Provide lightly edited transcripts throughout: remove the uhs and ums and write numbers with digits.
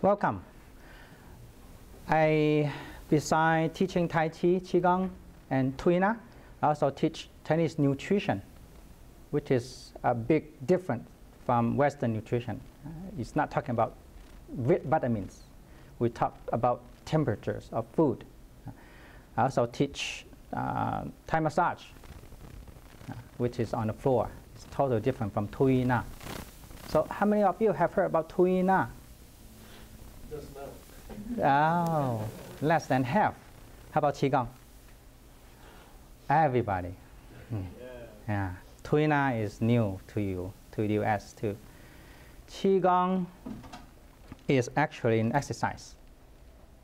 Welcome. Besides teaching Tai Chi, Qigong, and Tuina, I also teach Chinese nutrition, which is a big difference from Western nutrition. It's not talking about vitamins. We talk about temperatures of food. I also teach Thai massage, which is on the floor. It's totally different from Tuina. So how many of you have heard about Tuina? Just now. Oh, less than half. How about Qigong? Everybody. Yeah. Tuina is new to you, to the US too. Qigong is actually an exercise,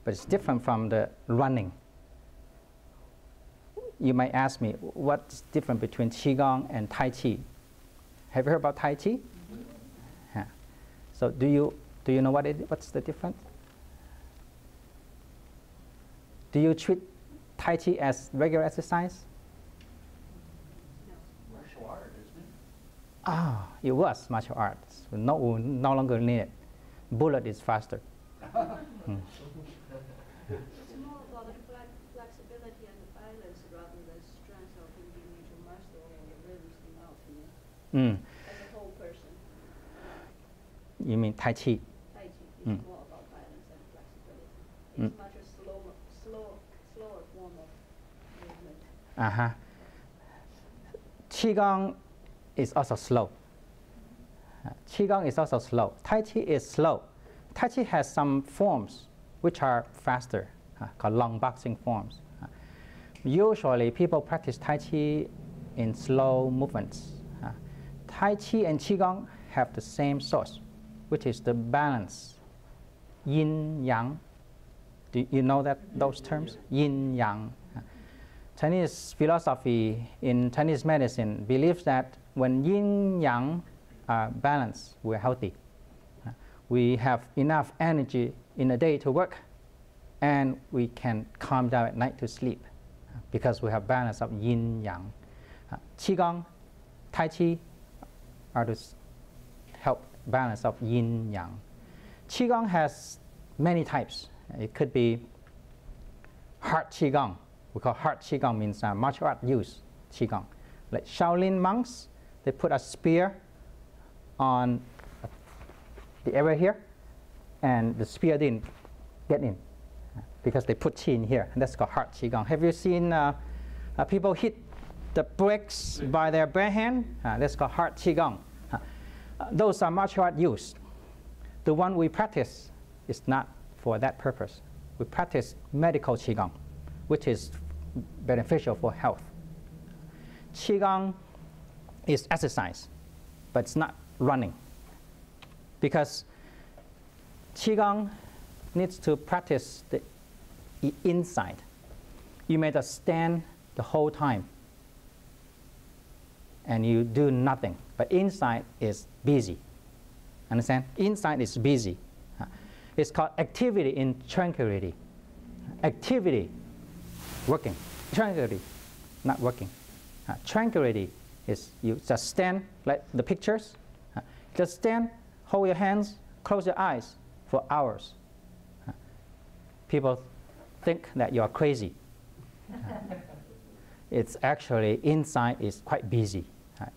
but it's different from the running. You might ask me, what's different between Qigong and Tai Chi? Have you heard about Tai Chi? Yeah. So do you know what's the difference? Do you treat Tai Chi as regular exercise? Martial art, isn't it? Ah, it was martial arts. No longer needed. Bullet is faster. It's more about the flexibility and the balance rather than strength of individual muscle and the rhythms in as a whole person. You mean Tai Chi? Tai Chi is more about balance and flexibility. It's much a slower form of movement. Qigong is also slow. Qigong is also slow. Tai Chi is slow. Tai Chi has some forms which are faster, called long boxing forms. Usually people practice Tai Chi in slow movements. Tai Chi and Qigong have the same source, which is the balance, yin yang. Do you know those terms? Yin yang. Chinese philosophy in Chinese medicine believes that when yin yang are balanced, we're healthy. We have enough energy in the day to work, and we can calm down at night to sleep because we have balance of yin yang. Qigong, Tai Chi are to help balance of yin yang. Qigong has many types. It could be heart Qigong. We call heart Qigong means martial art use Qigong. Like Shaolin monks, they put a spear on the area here, and the spear didn't get in because they put Qi in here, and that's called heart Qigong. Have you seen people hit the bricks by their bare hand? That's called heart Qigong. Those are martial art use. The one we practice is not for that purpose. We practice medical Qigong, which is beneficial for health. Qigong is exercise, but it's not running, because Qigong needs to practice the inside. You may just stand the whole time and you do nothing, but inside is busy. Understand? Inside is busy. It's called activity in tranquility. Activity, working. Tranquility, not working. Tranquility is you just stand like the pictures. Just stand, hold your hands, close your eyes for hours. People think that you are crazy. It's actually inside is quite busy.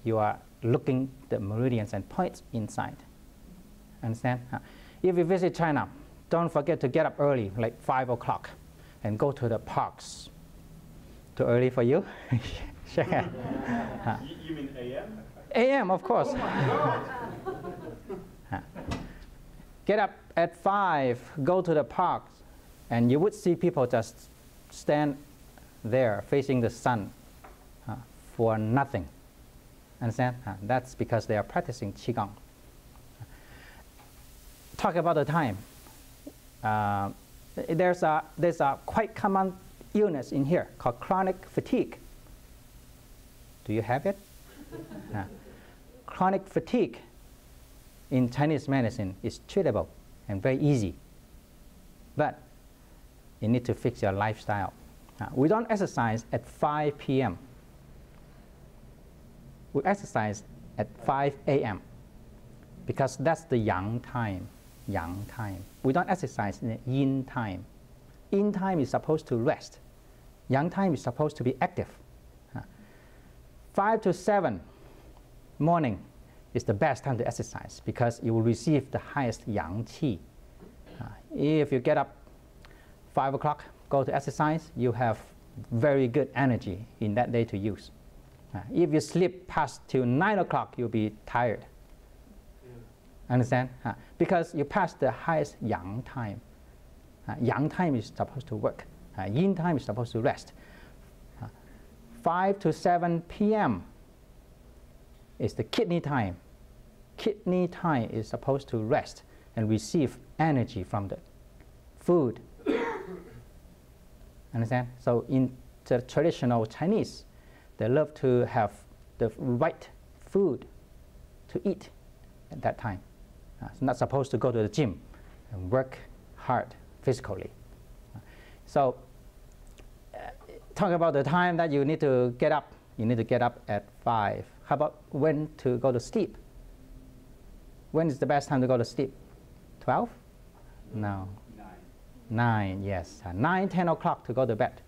You are looking the meridians and points inside. Understand? If you visit China, don't forget to get up early, like 5 o'clock, and go to the parks. Too early for you? Shake hand. You mean AM? AM, of course. Oh my God. Get up at 5, go to the parks, and you would see people just stand there facing the sun for nothing. Understand? That's because they are practicing Qigong. Talk about the time. There's a quite common illness in here called chronic fatigue. Do you have it? Chronic fatigue in Chinese medicine is treatable and very easy, but you need to fix your lifestyle. We don't exercise at 5 p.m. We exercise at 5 a.m. because that's the yang time. yang time. We don't exercise in the yin time. Yin time is supposed to rest. Yang time is supposed to be active. 5 to 7 morning is the best time to exercise because you will receive the highest yang qi. If you get up 5 o'clock, go to exercise, you have very good energy in that day to use. If you sleep past till 9 o'clock, you'll be tired. Understand? Because you passed the highest yang time. Yang time is supposed to work. Yin time is supposed to rest. 5 to 7 p.m. is the kidney time. Kidney time is supposed to rest and receive energy from the food. Understand? So in the traditional Chinese, they love to have the right food to eat at that time. It's not supposed to go to the gym and work hard physically. So talk about the time that you need to get up. You need to get up at 5. How about when to go to sleep? When is the best time to go to sleep? 12? No. 9, yes. 9, 10 o'clock to go to bed.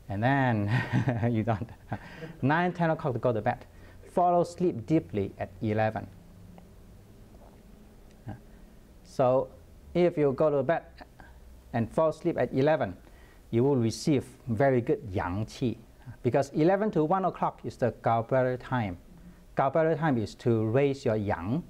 And then you don't. 9, 10 o'clock to go to bed. Follow sleep deeply at 11. So if you go to bed and fall asleep at 11, you will receive very good yang qi. Because 11 to 1 o'clock is the gallbladder time. Gallbladder time is to raise your yang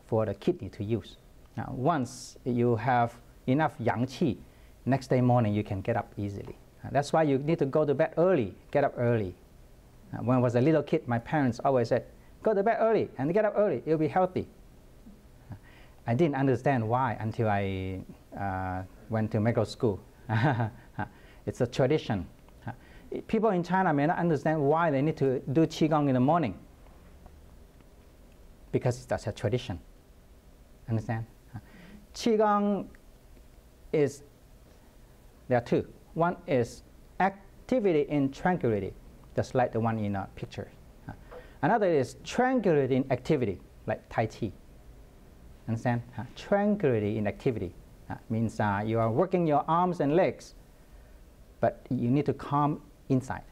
for the kidney to use. Now, once you have enough yang qi, next day morning you can get up easily. That's why you need to go to bed early, get up early. When I was a little kid, my parents always said, go to bed early and get up early, you'll be healthy. I didn't understand why until I went to medical school. It's a tradition. People in China may not understand why they need to do Qigong in the morning. Because that's a tradition. Understand? Qigong is, there are two. One is activity in tranquility, just like the one in a picture. Another is tranquility in activity, like Tai Chi. Understand? Tranquility in activity means you are working your arms and legs, but you need to calm inside.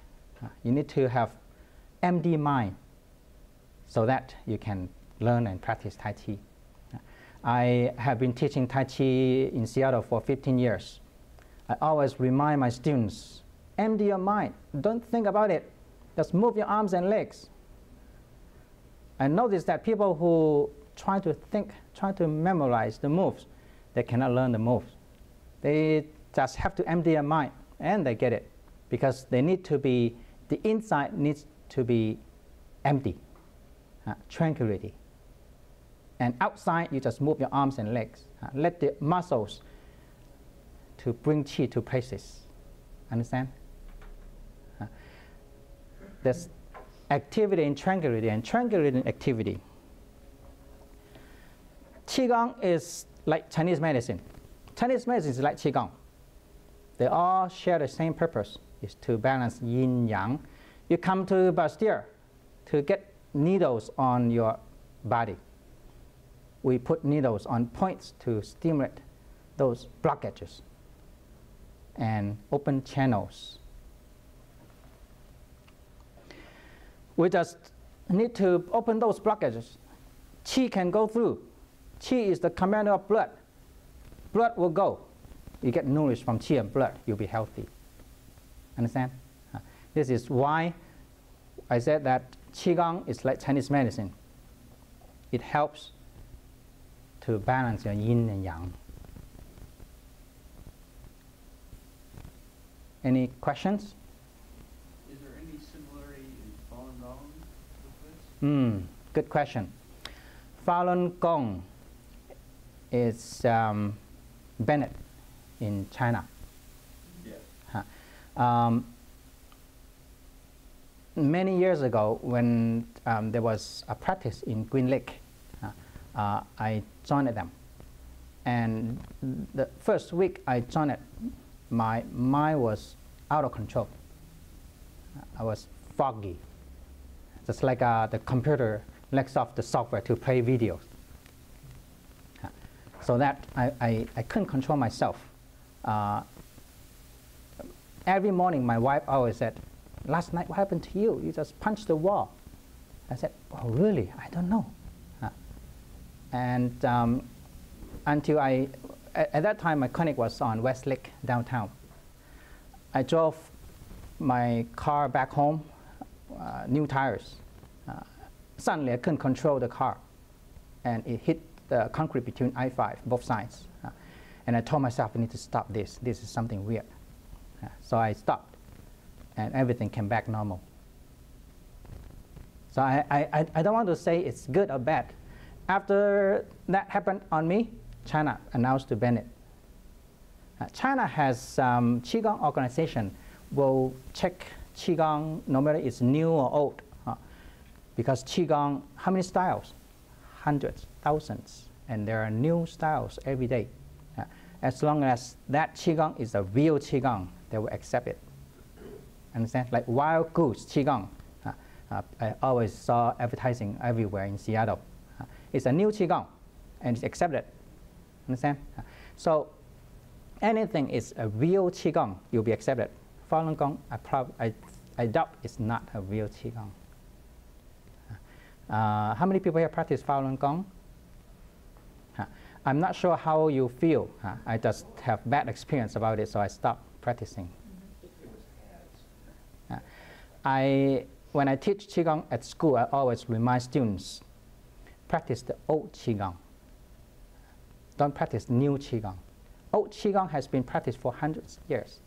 You need to have empty mind so that you can learn and practice Tai Chi. I have been teaching Tai Chi in Seattle for 15 years. I always remind my students, empty your mind. Don't think about it. Just move your arms and legs. I notice that people who try to think, try to memorize the moves, they cannot learn the moves. They just have to empty their mind, and they get it. Because they need to be, the inside needs to be empty, tranquility. And outside, you just move your arms and legs. Let the muscles to bring qi to places. Understand? There's activity in tranquility and tranquility in activity. Qigong is like Chinese medicine. Chinese medicine is like Qigong. They all share the same purpose, is to balance yin-yang. You come to Bastyr to get needles on your body. We put needles on points to stimulate those blockages and open channels. We just need to open those blockages. Qi can go through. Qi is the commander of blood. Blood will go. You get nourished from qi and blood, you'll be healthy. Understand? This is why I said that Qigong is like Chinese medicine. It helps to balance your yin and yang. Any questions? Is there any similarity in Falun Gong with this? Good question. Falun Gong is banned in China. Yeah. Many years ago, when there was a practice in Green Lake, I joined them. And the first week I joined it, my mind was out of control. I was foggy. Just like the computer lets off the software to play videos. So that I couldn't control myself. Every morning my wife always said, "Last night what happened to you? You just punched the wall." I said, "Oh really? I don't know." And until at that time my clinic was on West Lake downtown. I drove my car back home, new tires. Suddenly I couldn't control the car, and it hit the concrete between I-5, both sides. And I told myself, I need to stop this. This is something weird. So I stopped, and everything came back normal. So I don't want to say it's good or bad. After that happened on me, China announced to ban it. China has Qigong organization will check Qigong no matter it's new or old. Because Qigong, how many styles? Hundreds, thousands. And there are new styles every day. As long as that Qigong is a real Qigong, they will accept it. Understand? Like Wild Goose Qigong. I always saw advertising everywhere in Seattle. It's a new Qigong, and it's accepted. Understand? So anything is a real Qigong, you'll be accepted. Falun Gong, I doubt it's not a real Qigong. How many people here practice Falun Gong? I'm not sure how you feel. I just have bad experience about it, so I stopped practicing. When I teach Qigong at school, I always remind students, practice the old Qigong. Don't practice new Qigong. Old Qigong has been practiced for hundreds of years.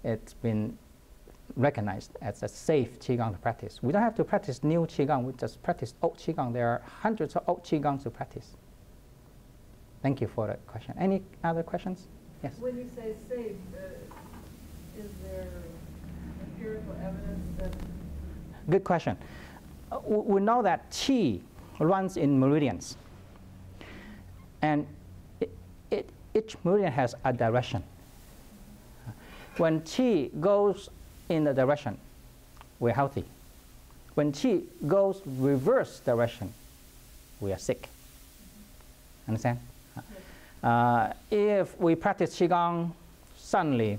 It's been recognized as a safe Qigong to practice. We don't have to practice new Qigong, we just practice old Qigong. There are hundreds of old Qigongs to practice. Thank you for the question. Any other questions? Yes? When you say safe, is there empirical evidence that... Good question. We know that Qi runs in meridians. And each meridian has a direction. When Qi goes in the direction, we're healthy. When Qi goes reverse direction, we are sick. Understand? If we practice Qigong, suddenly,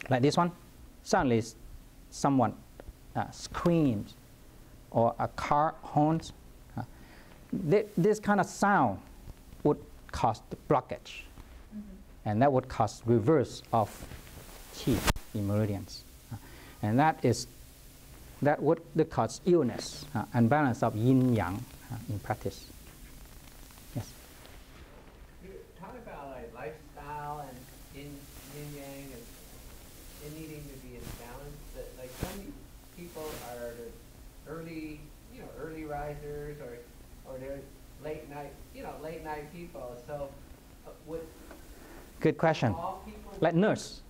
like this one, suddenly someone screams, or a car horns, this kind of sound would cause the blockage. And that would cause reverse of Qi in meridians. And that would cause illness, unbalance of yin-yang in practice. Yes? You talk about like lifestyle and yin-yang and needing to be in balance. That like some people are early risers, or they're late night people. So would good question. Like nurse.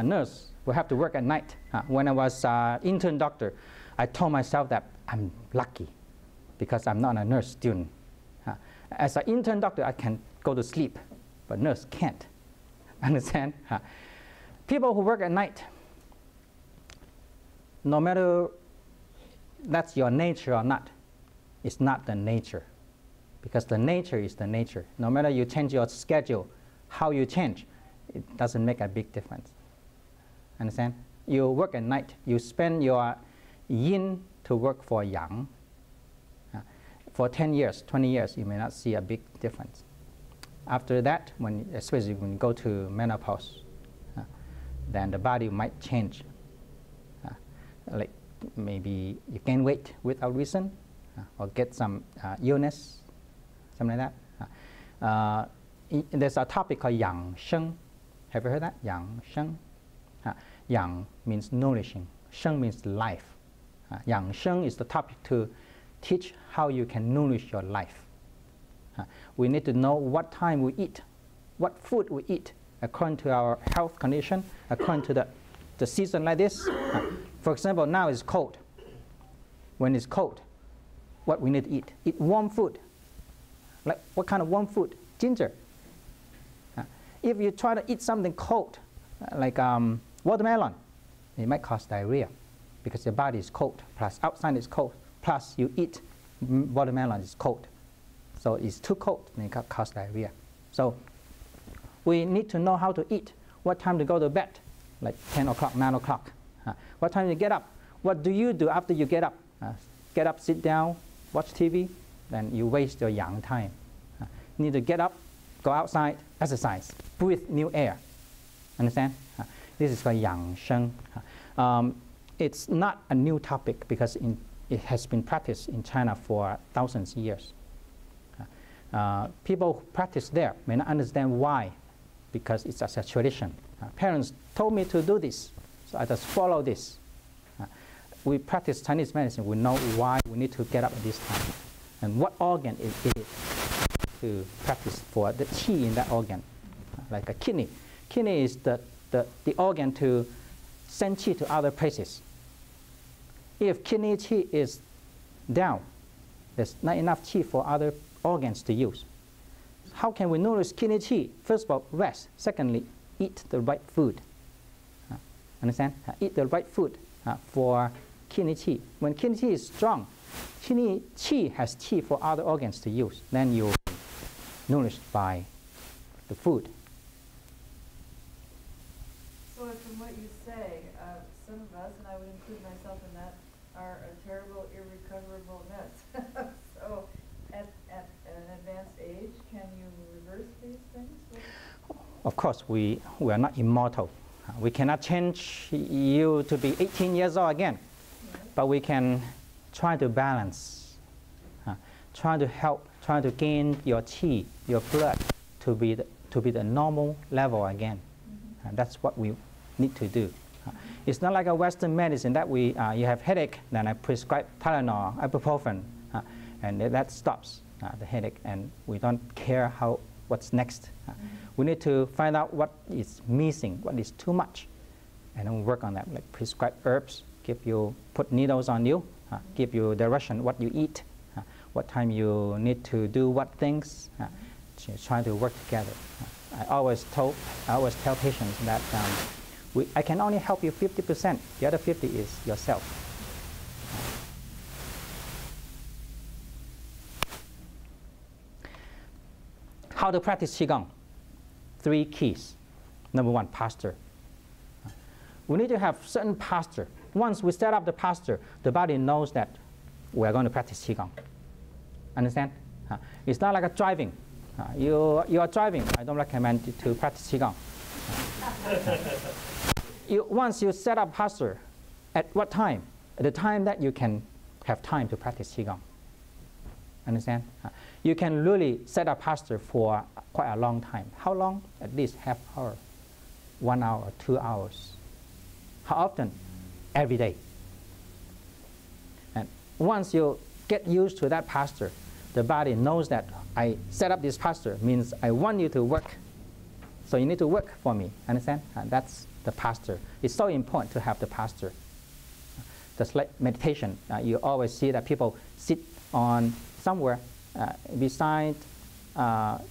Nurse will have to work at night. When I was intern doctor, I told myself that I'm lucky because I'm not a nurse student. As an intern doctor, I can go to sleep, but nurse can't. Understand? People who work at night, no matter that's your nature or not, it's not the nature. Because the nature is the nature. No matter you change your schedule, how you change, it doesn't make a big difference. Understand? You work at night, you spend your yin to work for yang. For 10 years, 20 years, you may not see a big difference. After that, especially when you go to menopause, then the body might change. Like maybe you gain weight without reason, or get some illness, something like that. There's a topic called yang sheng. Have you heard that? Yang sheng. Yang means nourishing. Sheng means life. Yang sheng is the topic to teach how you can nourish your life. We need to know what time we eat, what food we eat, according to our health condition, according to the season like this. For example, now it's cold. When it's cold, what we need to eat? Eat warm food. Like what kind of warm food? Ginger. If you try to eat something cold, like watermelon, it might cause diarrhea because your body is cold, plus outside is cold, plus you eat watermelon is cold. So it's too cold and it can cause diarrhea. So we need to know how to eat, what time to go to bed, like 10 o'clock, 9 o'clock. What time you get up? What do you do after you get up? Get up, sit down, watch TV, then you waste your yang time. You need to get up, go outside, exercise, breathe new air. Understand? This is called yang sheng. It's not a new topic because it has been practiced in China for thousands of years. People who practice there may not understand why, because it's as a tradition. Parents told me to do this, so I just follow this. We practice Chinese medicine, we know why we need to get up at this time, and what organ it is to practice for the qi in that organ, like a kidney. Kidney is the organ to send qi to other places. If kidney qi is down, there's not enough qi for other organs to use. How can we nourish kidney qi? First of all, rest. Secondly, eat the right food. Understand? Eat the right food for kidney qi. When kidney qi is strong, kidney qi has qi for other organs to use. Then you're nourished by the food. So from what you say, some of us, and I would include myself in that, are a terrible, irrecoverable mess. So at an advanced age, can you reverse these things? Of course, we are not immortal. We cannot change you to be 18 years old again. Yes. But we can try to balance, try to help, try to gain your qi, your blood, to be the normal level again. Mm-hmm. That's what we need to do. It's not like a Western medicine that you have headache, then I prescribe Tylenol, ibuprofen, and that stops the headache, and we don't care what's next. We need to find out what is missing, what is too much, and then work on that. Like prescribe herbs, put needles on you, give you direction what you eat, what time you need to do what things. Try to work together. I always tell patients that I can only help you 50%. The other 50% is yourself. How to practice Qigong? 3 keys. Number 1, posture. We need to have certain posture. Once we set up the posture, the body knows that we are going to practice Qigong. Understand? It's not like a driving. You are driving. I don't recommend you to practice Qigong. Once you set up posture, at what time? At the time that you can have time to practice Qigong. Understand? You can really set up posture for quite a long time. How long? At least half hour, 1 hour, 2 hours. How often? Every day. And once you get used to that posture, the body knows that I set up this posture means I want you to work. So you need to work for me. Understand? That's the posture. It's so important to have the posture. Just like meditation, you always see that people sit on somewhere beside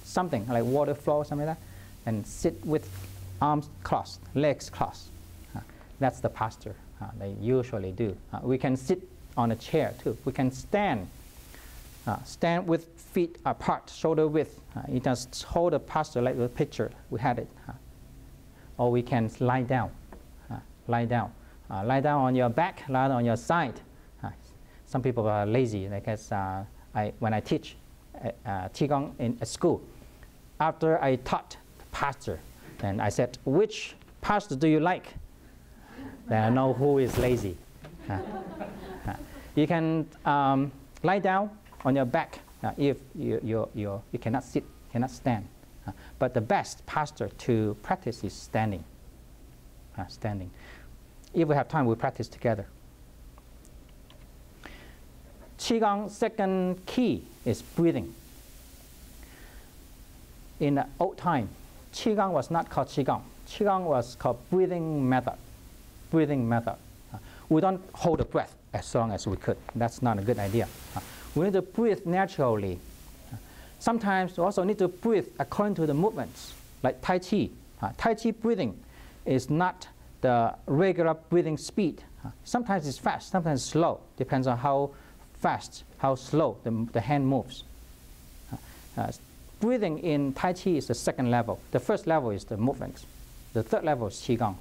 something like water flow or something like that, and sit with arms crossed, legs crossed. That's the posture they usually do. We can sit on a chair too. We can stand with feet apart, shoulder width. You just hold a posture like the picture. We had it. Or we can lie down. Lie down. Lie down on your back, lie down on your side. Some people are lazy because when I teach Qigong at school, after I taught posture, then I said, which posture do you like? Then I know who is lazy. You can lie down on your back if you cannot sit, cannot stand. But the best posture to practice is standing. Standing. If we have time, we practice together. Qigong second key is breathing. In the old time, Qigong was not called Qigong. Qigong was called breathing method. Breathing method. We don't hold the breath as long as we could. That's not a good idea. We need to breathe naturally. Sometimes we also need to breathe according to the movements, like Tai Chi. Tai Chi breathing is not the regular breathing speed. Sometimes it's fast, sometimes it's slow. Depends on how fast, how slow the hand moves. Breathing in Tai Chi is the second level. The first level is the movements. The third level is Qigong.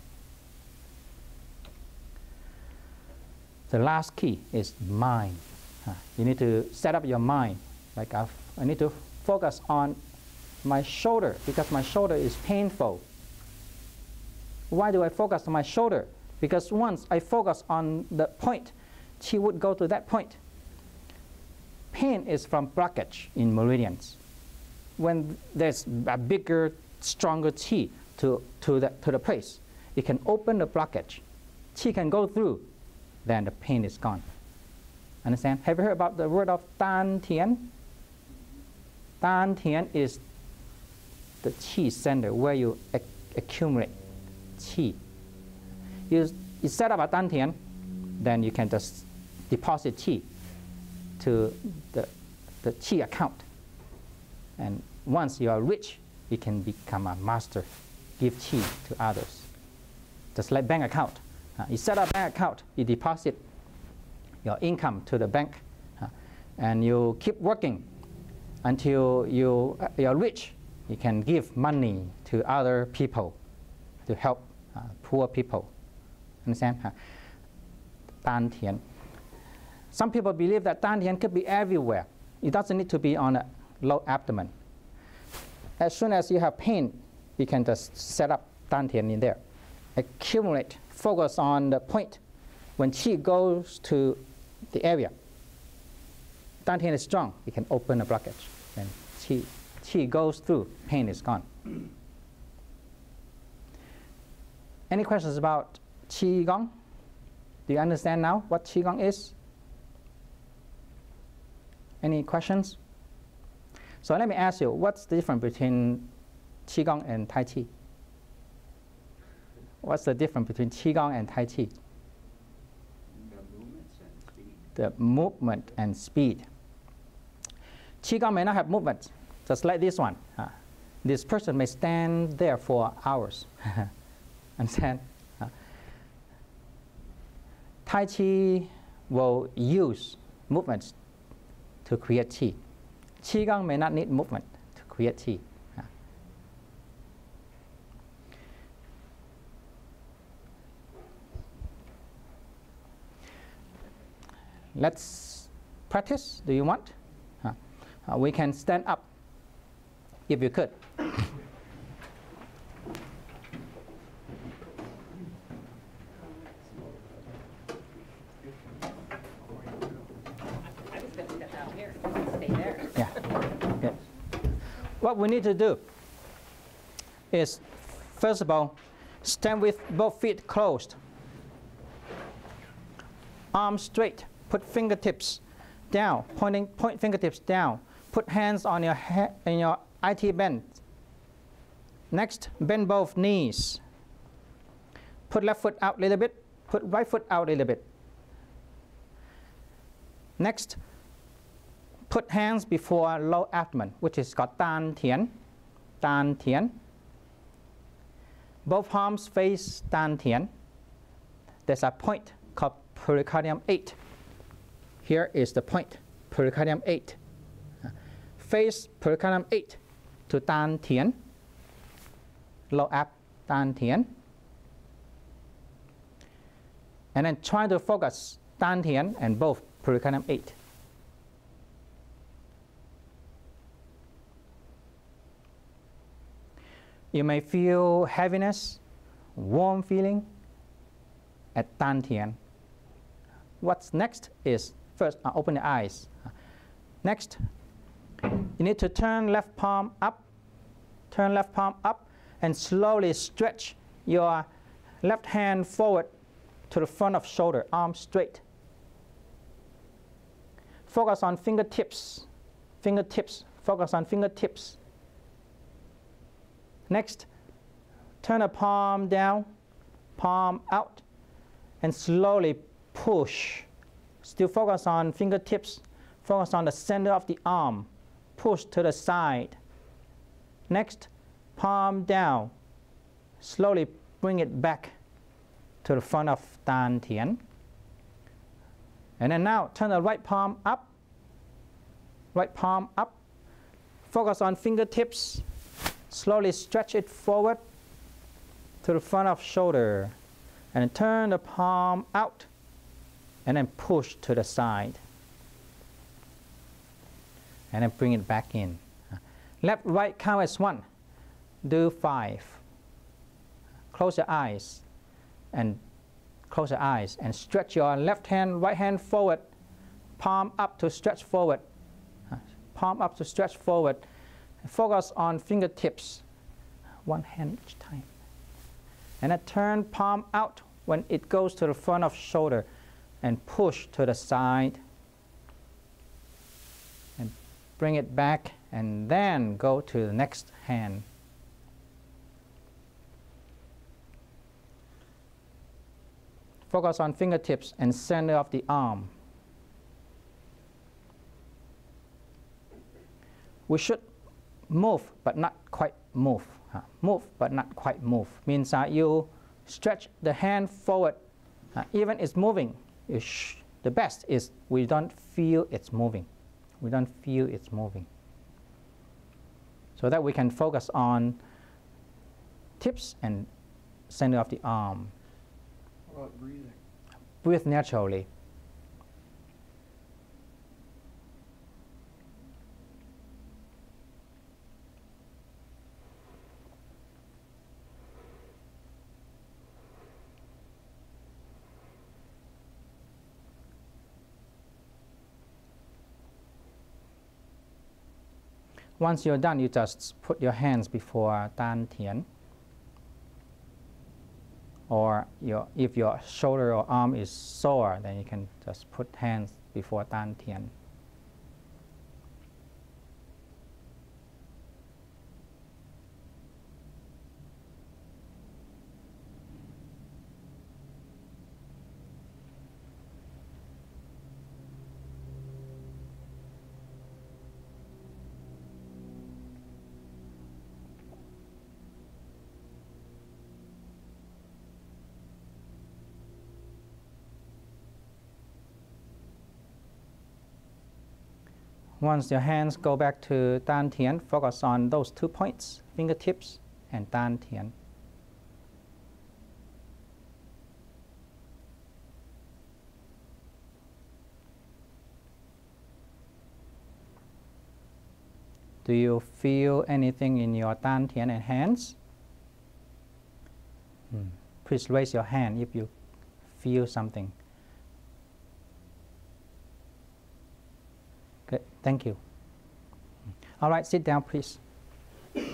The last key is mind. You need to set up your mind. Like I need to focus on my shoulder because my shoulder is painful. Why do I focus on my shoulder? Because once I focus on the point, Qi would go to that point. Pain is from blockage in meridians. When there's a bigger, stronger Qi to the place, it can open the blockage. Qi can go through, then the pain is gone. Understand? Have you heard about the word of Dan Tian? Dan Tian is the Qi center where you accumulate Qi. You set up a Dan Tian, then you can just deposit Qi to the Qi account. And once you are rich, you can become a master, give Qi to others. Just like bank account. You set up a bank account, you deposit your income to the bank, and you keep working until you're rich. You can give money to other people to help poor people. Understand? Dan Tian. Some people believe that Dan Tian could be everywhere. It doesn't need to be on a low abdomen. As soon as you have pain, you can just set up Dan Tian in there. Accumulate, focus on the point. When Qi goes to the area, Dan Tian is strong, you can open a blockage. Then Qi goes through, pain is gone. Any questions about Qigong? Do you understand now what Qigong is? Any questions? So let me ask you, what's the difference between Qigong and Tai Chi? What's the difference between Qigong and Tai Chi? The movement and speed. Qigong may not have movement, just like this one. This person may stand there for hours. Understand? Tai Chi will use movements to create Qi. Qigong may not need movement to create Qi. Let's practice. Do you want? We can stand up if you could. Yeah. Good. What we need to do is, first of all, stand with both feet closed, arms straight, put fingertips down, point fingertips down, put hands on your in your IT bend. Next, bend both knees. Put left foot out a little bit, put right foot out a little bit. Next, put hands before low abdomen, which is called Dan Tian. Dan Tian. Both palms face Dan Tian. There's a point called pericardium 8. Here is the point, pericardium 8. Face pericardium 8 to Dan Tian. Low ab, Dan Tian. And then try to focus Dan Tian and both pericardium 8. You may feel heaviness, warm feeling at Dan Tian. What's next is, first, open the eyes. Next, you need to turn left palm up, and slowly stretch your left hand forward to the front of shoulder, arm straight. Focus on fingertips, focus on fingertips. Next, turn the palm down, palm out, and slowly push. Still focus on fingertips, focus on the center of the arm, push to the side. Next, palm down, slowly bring it back to the front of Dan Tian. And then now turn the right palm up, Focus on fingertips. Slowly stretch it forward to the front of shoulder. And then turn the palm out. And then push to the side. And then bring it back in. Left, right, count as 1. Do 5. Close your eyes. And close your eyes. And stretch your left hand, right hand forward. Palm up to stretch forward. Palm up to stretch forward. Focus on fingertips. 1 hand each time. And then turn palm out when it goes to the front of shoulder. And push to the side. And bring it back. And then go to the next hand. Focus on fingertips and center of the arm. We should move, but not quite move. Move, but not quite move. Means you stretch the hand forward. Even it's moving, the best is we don't feel it's moving. We don't feel it's moving. So that we can focus on tips and center of the arm. How about breathing? Breathe naturally. Once you're done, you just put your hands before Dan Tian. Or if your shoulder or arm is sore, then you can just put hands before Dan Tian. Once your hands go back to Dan Tian, focus on those 2 points, fingertips and Dan Tian. Do you feel anything in your Dan Tian and hands? Please raise your hand if you feel something. Good, thank you. All right, sit down, please. Derek.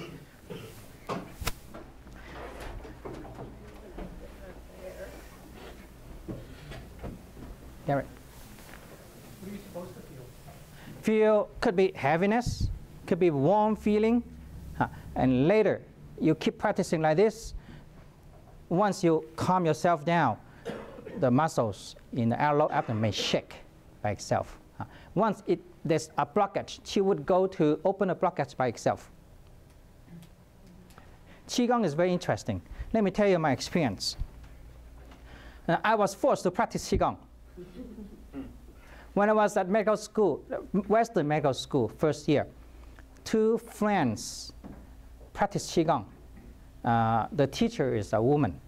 What are you supposed to feel? Feel could be heaviness, could be warm feeling, and later you keep practicing like this. Once you calm yourself down, the muscles in the lower abdomen may shake by itself. Once there's a blockage, she would go to open a blockage by itself. Qigong is very interesting. Let me tell you my experience. I was forced to practice Qigong. When I was at medical school, Western medical school, first year, 2 friends practiced Qigong. The teacher is a woman.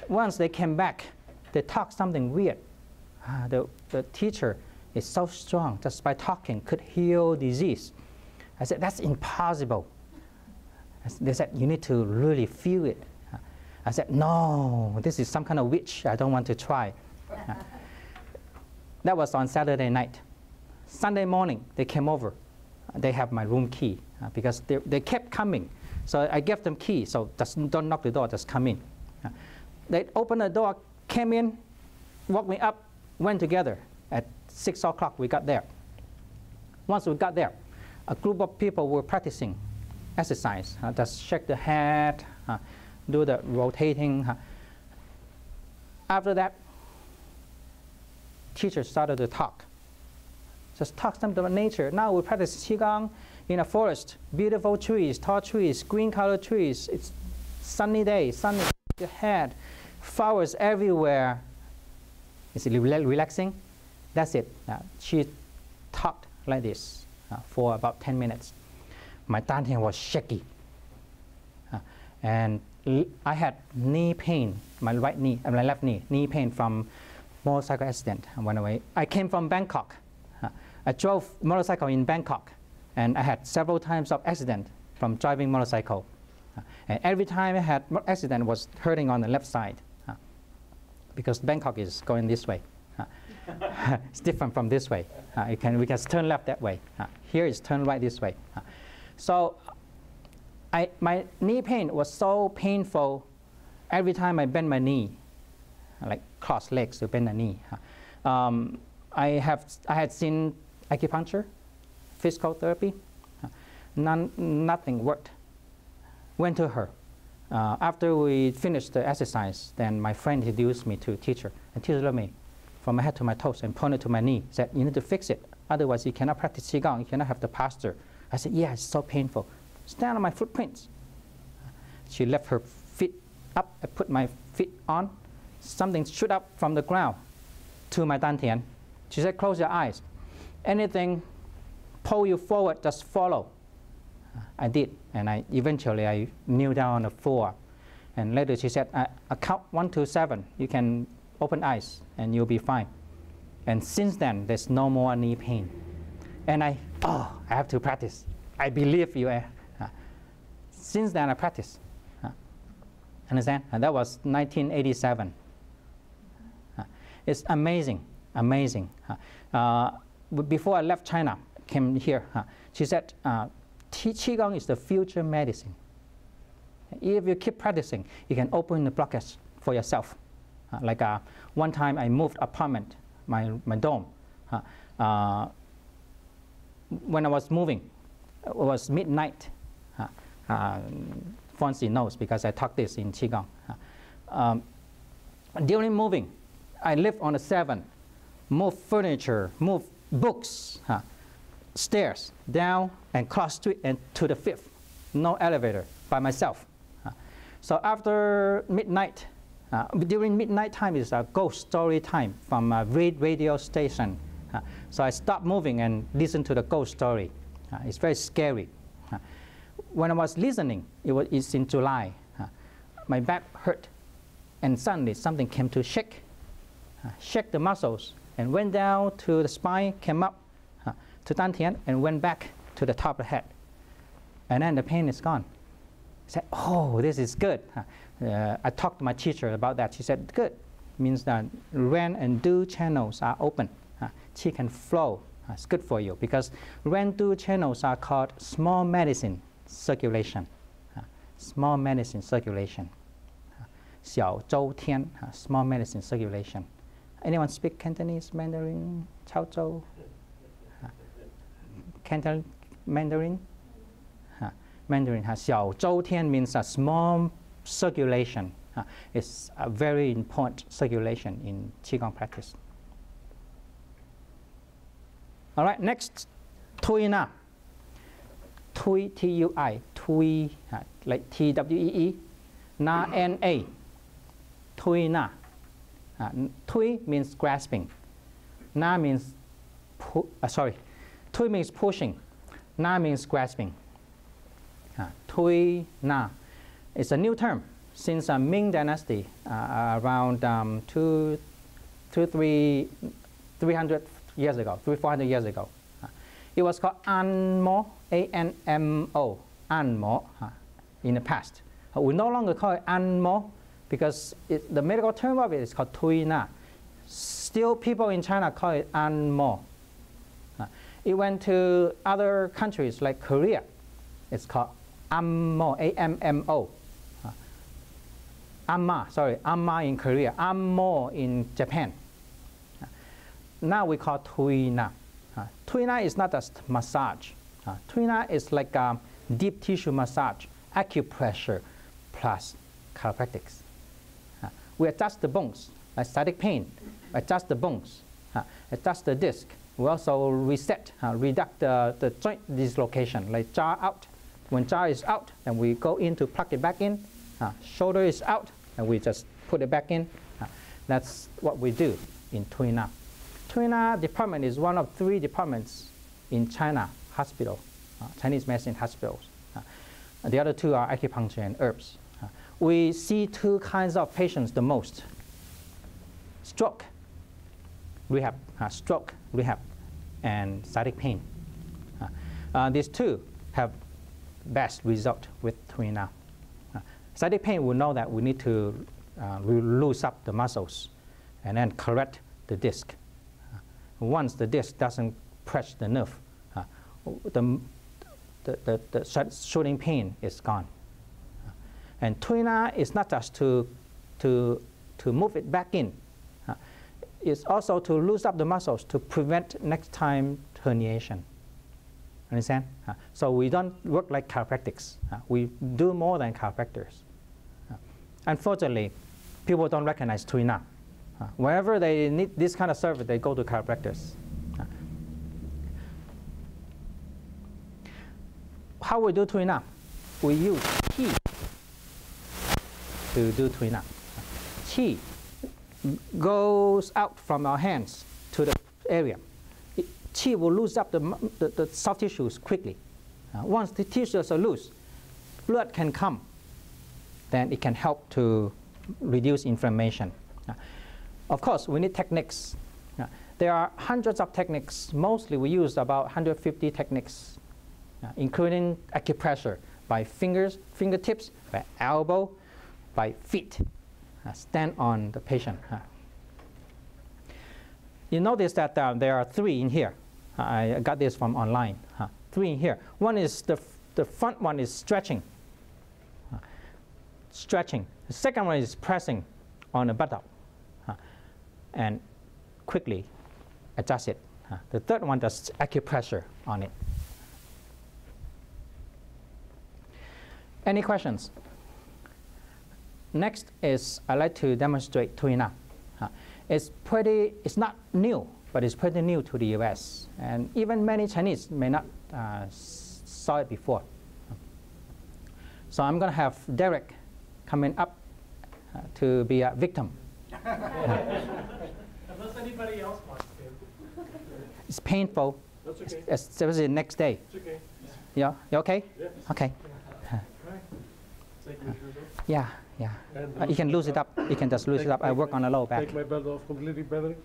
Once they came back, they talked something weird. The teacher is so strong, just by talking could heal disease. I said, that's impossible. They said, you need to really feel it. I said, no, this is some kind of witch. I don't want to try. That was on Saturday night. Sunday morning, they came over. They have my room key because they kept coming. So I gave them key, so just don't knock the door, just come in. They opened the door, came in, woke me up, went together. At 6 o'clock, we got there. Once we got there, a group of people were practicing exercise. Just shake the head, do the rotating. After that, teachers started to talk. Just talk something about nature. Now we practice Qigong in a forest. Beautiful trees, tall trees, green colored trees. It's sunny day, sunny head, flowers everywhere. Is it relaxing? That's it. She talked like this for about 10 minutes. My dantian was shaky. And I had knee pain, my right knee, my left knee pain from motorcycle accident. I came from Bangkok. I drove motorcycle in Bangkok, and I had several times of accident from driving motorcycle. And every time I had accident was hurting on the left side, because Bangkok is going this way. It's different from this way. We can turn left that way. Here is turn right this way. So my knee pain was so painful every time I bend my knee, like cross legs to bend the knee. I had seen acupuncture, physical therapy. Nothing worked. Went to her. After we finished the exercise, then my friend introduced me to a teacher. And teacher looked at me from my head to my toes and pointed to my knee. Said, "You need to fix it. Otherwise, you cannot practice Qigong. You cannot have the posture." I said, "Yeah, it's so painful. Stand on my footprints." She left her feet up. I put my feet on. Something shoot up from the ground to my dantian. She said, "Close your eyes. Anything pull you forward, just follow." I did, and eventually I kneel down on the floor. And later she said, I count 1 to 7. You can open eyes, and you'll be fine. And since then, there's no more knee pain. And I have to practice. I believe you. Since then, I practice. Understand? And that was 1987. It's amazing, amazing. Before I left China, came here, she said, Qigong is the future medicine. If you keep practicing, you can open the blockage for yourself. One time I moved apartment, my dome. When I was moving, it was midnight. Fonzie knows because I taught this in Qigong. During moving, I lived on the 7th, move furniture, move books, stairs, down and cross street and to the 5th. No elevator, by myself. So after midnight, during midnight time is a ghost story time from a radio station. So I stopped moving and listened to the ghost story. It's very scary. When I was listening, it's in July. My back hurt, and suddenly something came to shake the muscles, and went down to the spine, came up to dantian, and went back to the top of the head. And then the pain is gone. I said, "Oh, this is good." I talked to my teacher about that. She said, "Good." Means that Ren and Du channels are open. Qi can flow. It's good for you because Ren Du channels are called small medicine circulation. Small medicine circulation. 小周天, small medicine circulation. Anyone speak Cantonese, Mandarin, Chaozhou? Canton Mandarin? Mandarin. 小周天 means a small circulation. It's a very important circulation in Qigong practice. All right, next, Tui Na. Tui, T-U-I, Tui, like T-W-E-E, Na, N-A. Tui Na. Tui means grasping. Na means, Tui means pushing. Na means grasping. Tui Na. It's a new term since Ming Dynasty, around 300 years ago, 400 years ago. It was called Anmo, A-N-M-O, Anmo, in the past. We no longer call it Anmo because the medical term of it is called Tui Na. Still, people in China call it Anmo. It went to other countries like Korea. It's called Ammo, A-M-M-O. Amma in Korea, Ammo in Japan. Now we call Tui Na. Tui Na is not just massage. Tui Na is like deep tissue massage, acupressure plus chiropractics. We adjust the bones, like static pain, adjust the bones, adjust the disc. We also reset, reduct the joint dislocation, like jaw out. When jaw is out, then we go in to plug it back in. Shoulder is out, and we just put it back in. That's what we do in Tui Na. Tui Na department is one of 3 departments in China hospital, Chinese medicine hospitals. The other two are acupuncture and herbs. We see two kinds of patients the most. Stroke rehab, and sciatic pain. These two have best result with Tuina. Sciatic pain, we know that we need to loose up the muscles and then correct the disc. Once the disc doesn't press the nerve, the shooting pain is gone. And Tuina is not just to move it back in. It's also to loosen up the muscles to prevent next time herniation. Understand? So we don't work like chiropractics. We do more than chiropractors. Unfortunately, people don't recognize Tuina. Wherever they need this kind of service, they go to chiropractors. How we do Tuina? We use Qi to do Tuina. Qi goes out from our hands to the area. Qi will loosen up the soft tissues quickly. Once the tissues are loose, blood can come. Then it can help to reduce inflammation. Of course, we need techniques. There are hundreds of techniques. Mostly we use about 150 techniques, including acupressure by fingertips, by elbow, by feet. Stand on the patient. You notice that there are three in here. I got this from online. Three in here. One is the front one is stretching. Stretching. The second one is pressing on the buttock and quickly adjust it. The third one does acupressure on it. Any questions? Next is I'd like to demonstrate Tuina. It's not new, but it's pretty new to the US. And even many Chinese may not saw it before. So I'm going to have Derek coming up to be a victim. Unless anybody else wants to. It's painful. That's okay. Especially the next day. It's okay. Yeah, you okay? Yes. Okay. Right. Take your shirt off. Yeah. You can lose it up. You can just lose it up. I work on the low back. Take my belt off completely, brother.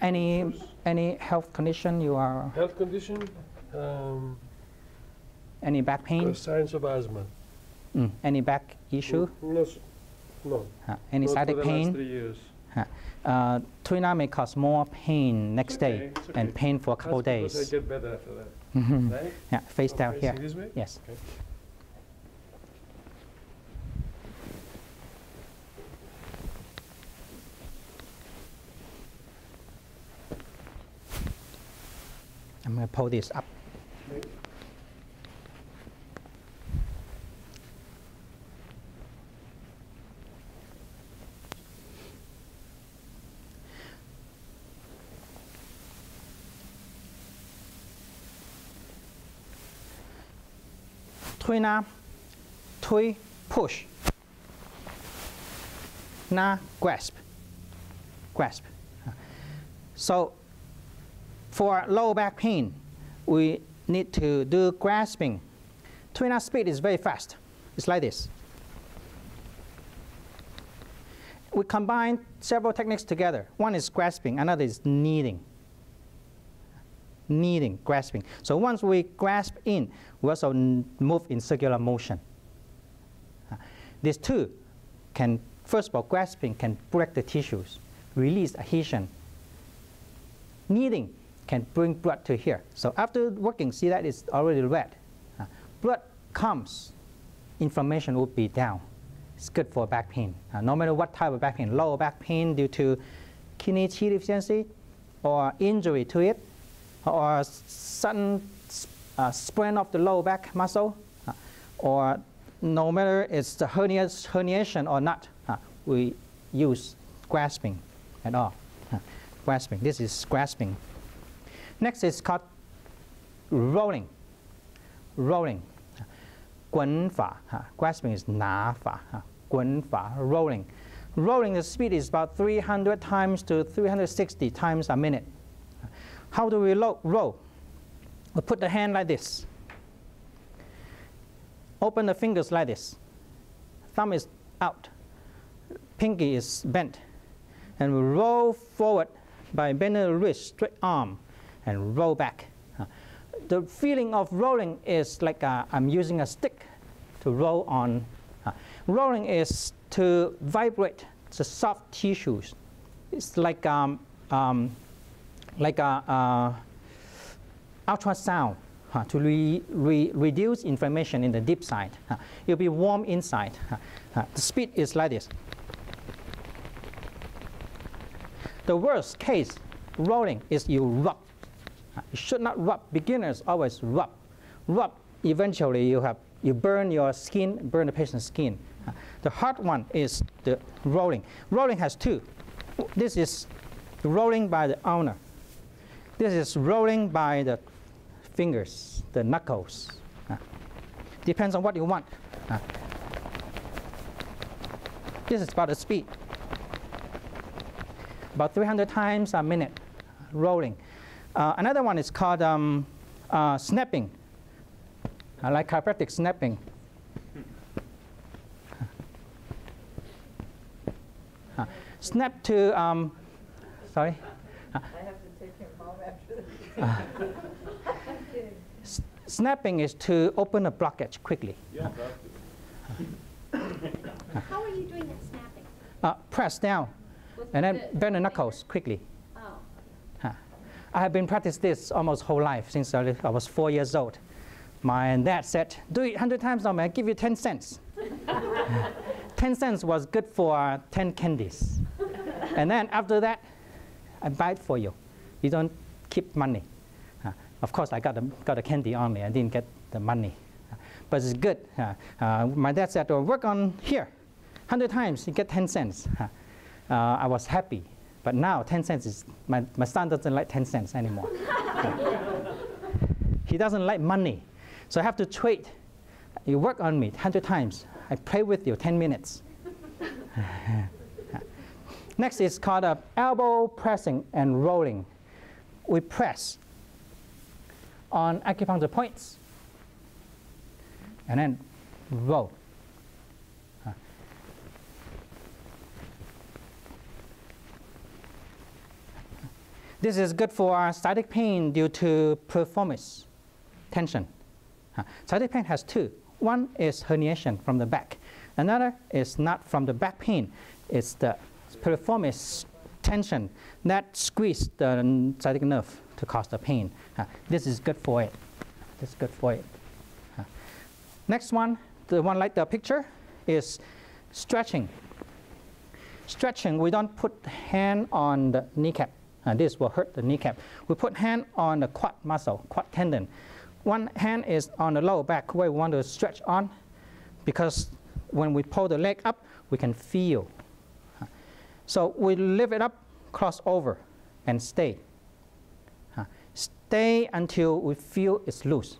Any health condition you are? Health condition? Any back pain? Signs of asthma. Any back issue? No. Any sciatic pain? Last 3 years. Tuina may cause more pain next day and pain for a couple of days. I get better after that. Right? Yeah, face down here. This way? Yes. Okay. I'm going to pull this up. Okay. Tuina, tui, push. Na, grasp. Grasp. So for low back pain, we need to do grasping. Tuina speed is very fast. It's like this. We combine several techniques together. One is grasping, another is kneading. Kneading, grasping. So once we grasp in, we also move in circular motion. These two can, first of all, grasping can break the tissues, release adhesion. Kneading can bring blood to here. So after working, see that it's already red. Blood comes, inflammation will be down. It's good for back pain. No matter what type of back pain, lower back pain due to kidney qi deficiency or injury to it, or sudden sprain of the lower back muscle, or no matter it's the herniation or not, we use grasping at all. Grasping. This is grasping. Next is called rolling. Rolling. 滚法. Grasping is 拿法. 滚法, rolling. Rolling, the speed is about 300 times to 360 times a minute. How do we roll? We put the hand like this. Open the fingers like this. Thumb is out. Pinky is bent. And we roll forward by bending the wrist, straight arm, and roll back. The feeling of rolling is like I'm using a stick to roll on. Rolling is to vibrate the soft tissues. It's like ultrasound to reduce inflammation in the deep side. It'll be warm inside. The speed is like this. The worst case rolling is you rub. You should not rub. Beginners always rub. Rub. Eventually you burn your skin, burn the patient's skin. The hard one is the rolling. Rolling has two. This is rolling by the ulnar. This is rolling by the fingers, the knuckles. Depends on what you want. This is about the speed. About 300 times a minute rolling. Another one is called snapping. I like chiropractic snapping. Snap to, sorry? I have to take him home after this. I'm kidding. Snapping is to open a blockage quickly. Yeah, How are you doing that snapping? Press down and then bend the knuckles quickly. Oh. I have been practicing this almost whole life since I was 4 years old. My dad said, do it 100 times now, man, I'll give you 10 cents. 10 cents was good for 10 candies. And then after that, I buy it for you. You don't keep money. Of course, I got the candy only. I didn't get the money. But it's good. My dad said, work on here. 100 times, you get 10 cents. I was happy. But now 10 cents is, my son doesn't like 10 cents anymore. He doesn't like money. So I have to trade. You work on me 100 times. I play with you 10 minutes. Next is called elbow pressing and rolling. We press on acupuncture points and then roll. This is good for sciatic pain due to piriformis tension. Sciatic pain has two. One is herniation from the back. Another is not from the back pain. It's the piriformis tension that squeezes the sciatic nerve to cause the pain. This is good for it. This is good for it. Next one, the one like the picture, is stretching. Stretching, we don't put hand on the kneecap. This will hurt the kneecap. We put hand on the quad muscle, quad tendon. One hand is on the lower back where we want to stretch on, because when we pull the leg up, we can feel. So we lift it up, cross over, and stay. Stay until we feel it's loose.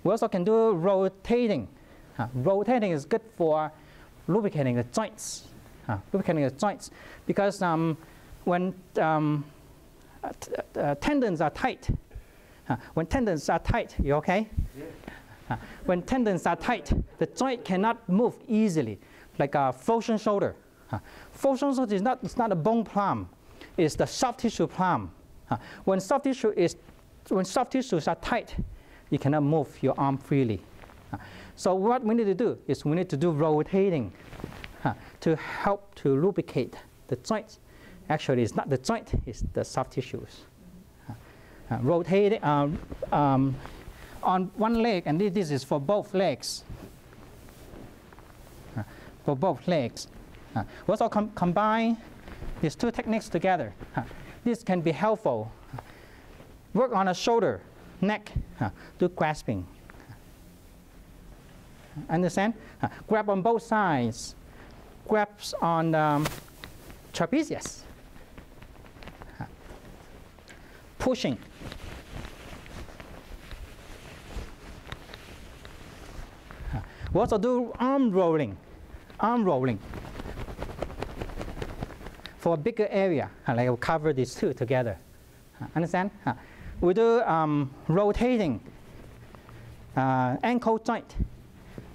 We also can do rotating. Rotating is good for lubricating the joints. Lubricating the joints, because when tendons are tight, when tendons are tight, you okay? Yeah. When tendons are tight, the joint cannot move easily, like a frozen shoulder. Frozen shoulder is not a bone plumb, it's the soft tissue plumb. When soft tissues are tight, you cannot move your arm freely. So what we need to do is we need to do rotating to help to lubricate the joints. Actually, it's not the joint, it's the soft tissues. Rotating on one leg, and this is for both legs. For both legs. We also combine these two techniques together. This can be helpful. Work on the shoulder, neck, do grasping. Understand? Grab on both sides. Grabs on trapezius. Pushing. We also do arm rolling. Arm rolling. For a bigger area, like we'll cover these two together. Understand? We do rotating. ankle joint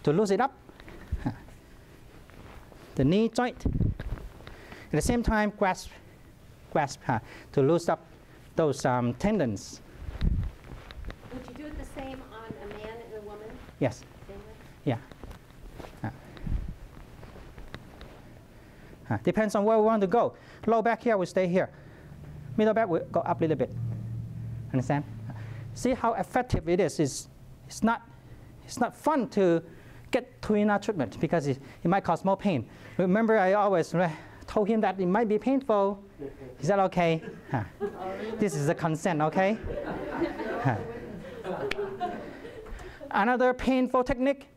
to loosen it up, the knee joint. At the same time, grasp to loosen up those tendons. Would you do it the same on a man and a woman? Yes. Same way? Yeah. Depends on where we want to go. Low back here, we stay here. Middle back, we go up a little bit. Understand? See how effective it is. It's not fun to get tweener treatment because it might cause more pain. Remember, I always told him that it might be painful. Is that okay? This is a consent, okay? Another painful technique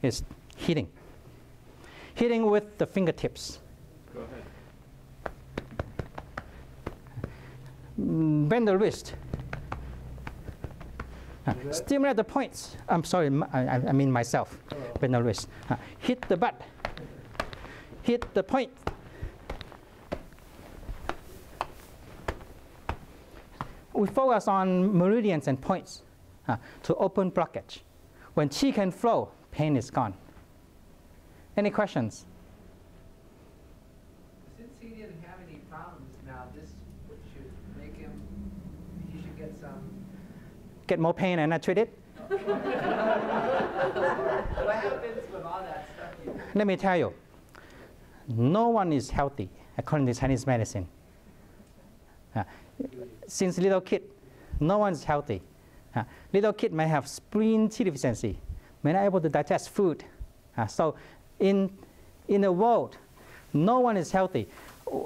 is hitting. Hitting with the fingertips. Go ahead. Bend the wrist. Stimulate the points. I'm sorry, I mean myself. Bend the wrist. Hit the butt. Hit the point. We focus on meridians and points to open blockage. When qi can flow, pain is gone. Any questions? Since he didn't have any problems now, this should make him, he should get some. Get more pain and not treat it? What happens with all that stuff? Let me tell you, no one is healthy according to Chinese medicine. Since little kid, no one is healthy. Little kid may have spleen qi deficiency, may not able to digest food. So in the world, no one is healthy.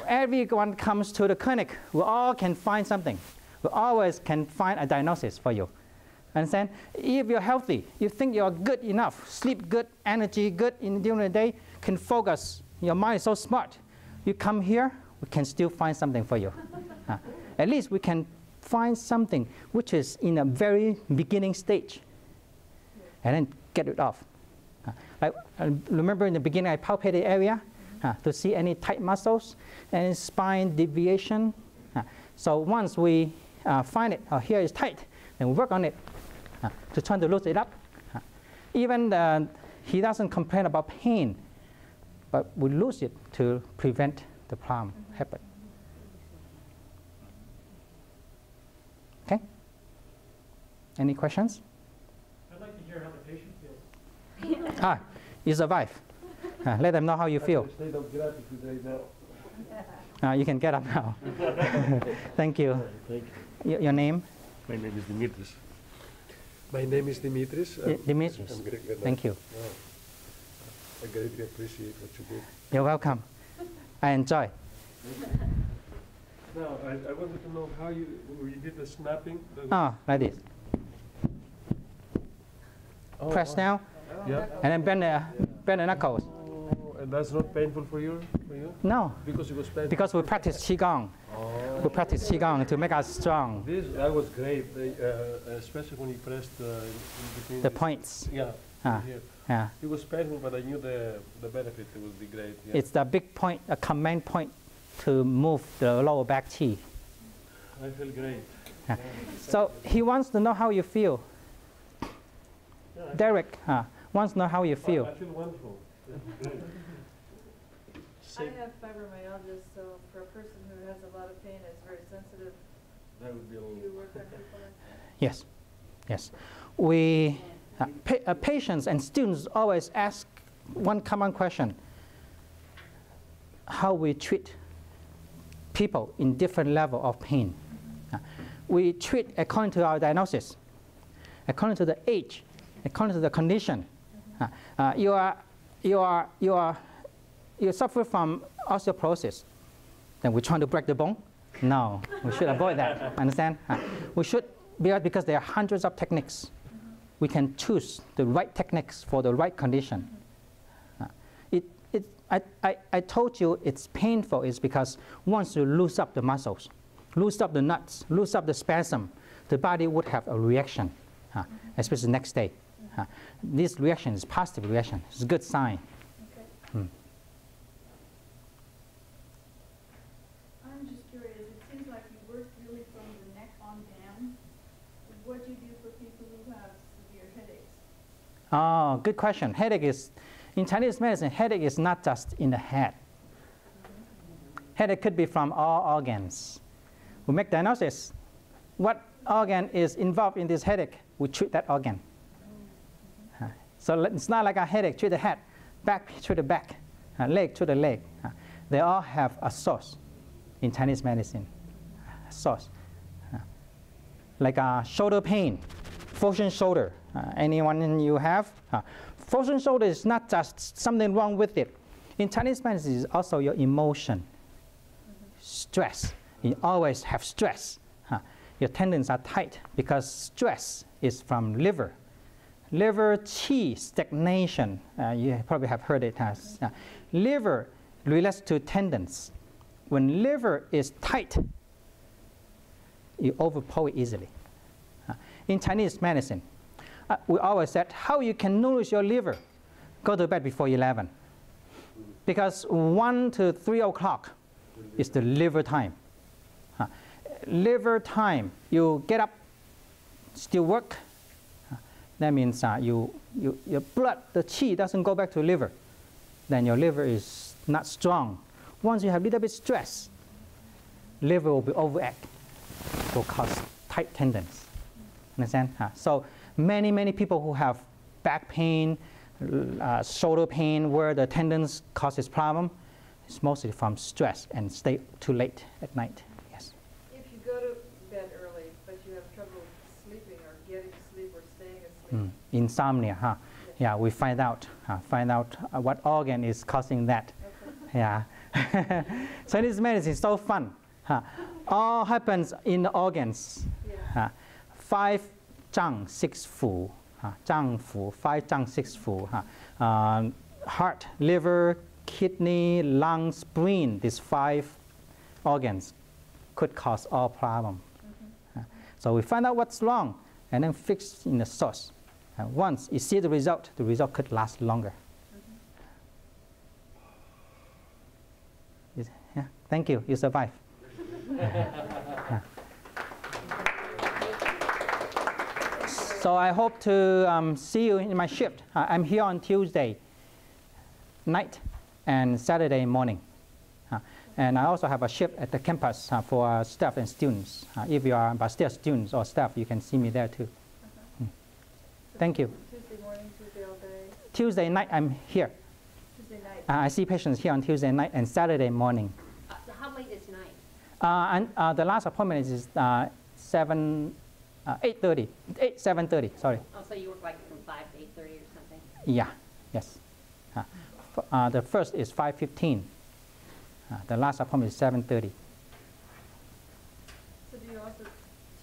Everyone comes to the clinic, we all can find something. We always can find a diagnosis for you. Understand? If you're healthy, you think you're good enough, sleep good, energy good during the day, can focus, your mind is so smart. You come here, we can still find something for you. At least we can find something which is in a very beginning stage and then get it off. Remember in the beginning I palpated the area to see any tight muscles and spine deviation. So once we find it, here is tight, then we work on it to try to loosen it up. Even he doesn't complain about pain, but we lose it to prevent the problem happen. Okay? Any questions? I'd like to hear how the patient feels. You survive. Let them know how you feel. State of gratitude right now. You can get up now. Thank you. Thank Your name? My name is Dimitris. My name is Dimitris. Dimitris. Thank you. I greatly appreciate what you did. You're welcome. I enjoy. Now, I wanted to know how you did the snapping. Like this. Press down, Yeah. and then bend the knuckles. Oh, and that's not painful for you? No, Because it was painful. because we practice Qigong. We practice Qigong to make us strong. That was great, especially when you pressed in between The points. Yeah. Here. Yeah. It was painful, but I knew the benefit. It would be great. Yeah. It's the big point, a command point to move the lower back qi. I feel great. So he wants to know how you feel. Yeah, Derek wants to know how you feel. I feel wonderful. Great. I have fibromyalgia, so for a person who has a lot of pain, is very sensitive. That would be a Do little. you work on people like that? Yes, yes. We patients and students always ask one common question: how we treat people in different level of pain. We treat according to our diagnosis, according to the age, according to the condition. You suffer from osteoporosis, then we're trying to break the bone? No, we should avoid that. Understand? We should, because there are hundreds of techniques. We can choose the right techniques for the right condition. I told you it's painful is because once you loosen up the muscles, loosen up the nuts, loosen up the spasm, the body would have a reaction, especially the next day. This reaction is positive reaction. It's a good sign. Okay. I'm just curious, it seems like you work really from the neck on down. What do you do for people who have severe Oh, good question. Headache is, in Chinese medicine, headache is not just in the head. Headache could be from all organs. We make diagnosis. What organ is involved in this headache? We treat that organ. So it's not like a headache, treat the head, back, treat the back, leg, treat the leg. They all have a source in Chinese medicine. A source. Like shoulder pain, frozen shoulder. Anyone you have? Frozen shoulder is not just something wrong with it. In Chinese medicine, it's also your emotion, stress. You always have stress. Your tendons are tight because stress is from liver. Liver qi stagnation. You probably have heard it as. Liver relates to tendons. When liver is tight, you overpower it easily. In Chinese medicine, we always said how you can nourish your liver. Go to bed before 11. Because 1 to 3 o'clock is the liver time. Liver time, you get up, still work. That means your blood, the qi doesn't go back to liver. Then your liver is not strong. Once you have a little bit stress, liver will be overact, will cause tight tendons. Understand? So many people who have back pain, shoulder pain, where the tendons causes problem, it's mostly from stress and stay too late at night. Yes. If you go to bed early, but you have trouble sleeping or getting to sleep or staying asleep. Insomnia, huh? Yes. Yeah, we find out what organ is causing that. Okay. Yeah. Chinese medicine is so fun. All happens in the organs. Yeah. 5 zhang, 6 fu. Zhang fu, 5 zhang, 6 fu. Heart, liver, kidney, lungs, brain, these 5 organs could cause all problem. So we find out what's wrong and then fix in the source. Once you see the result could last longer. Yeah, thank you, you survived. So I hope to see you in my shift. I'm here on Tuesday night and Saturday morning. And I also have a shift at the campus for staff and students. If you are Bastyr students or staff, you can see me there too. Thank you. Tuesday morning, Tuesday all day? Tuesday night, I'm here. Tuesday night? I see patients here on Tuesday night and Saturday morning. So how late is night? And the last appointment is 7:30, 7:30, sorry. Oh, so you work like from 5 to 8:30 or something? Yeah, yes. The first is 5:15. The last appointment is 7:30. So do you also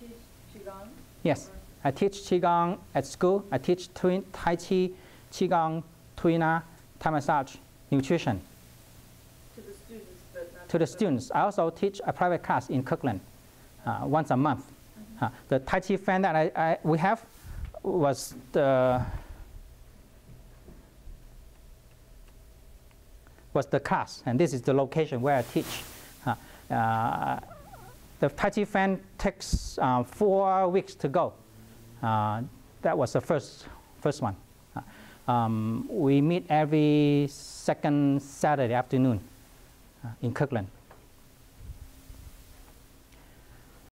teach Qigong? Yes, I teach Qigong at school. I teach Tai Chi, Qigong, Tuina, Thai massage, nutrition. To the students, but not To the students. I also teach a private class in Kirkland once a month. The Tai Chi fan that we have was the class, and this is the location where I teach. The Tai Chi fan takes 4 weeks to go. That was the first one. We meet every second Saturday afternoon in Kirkland.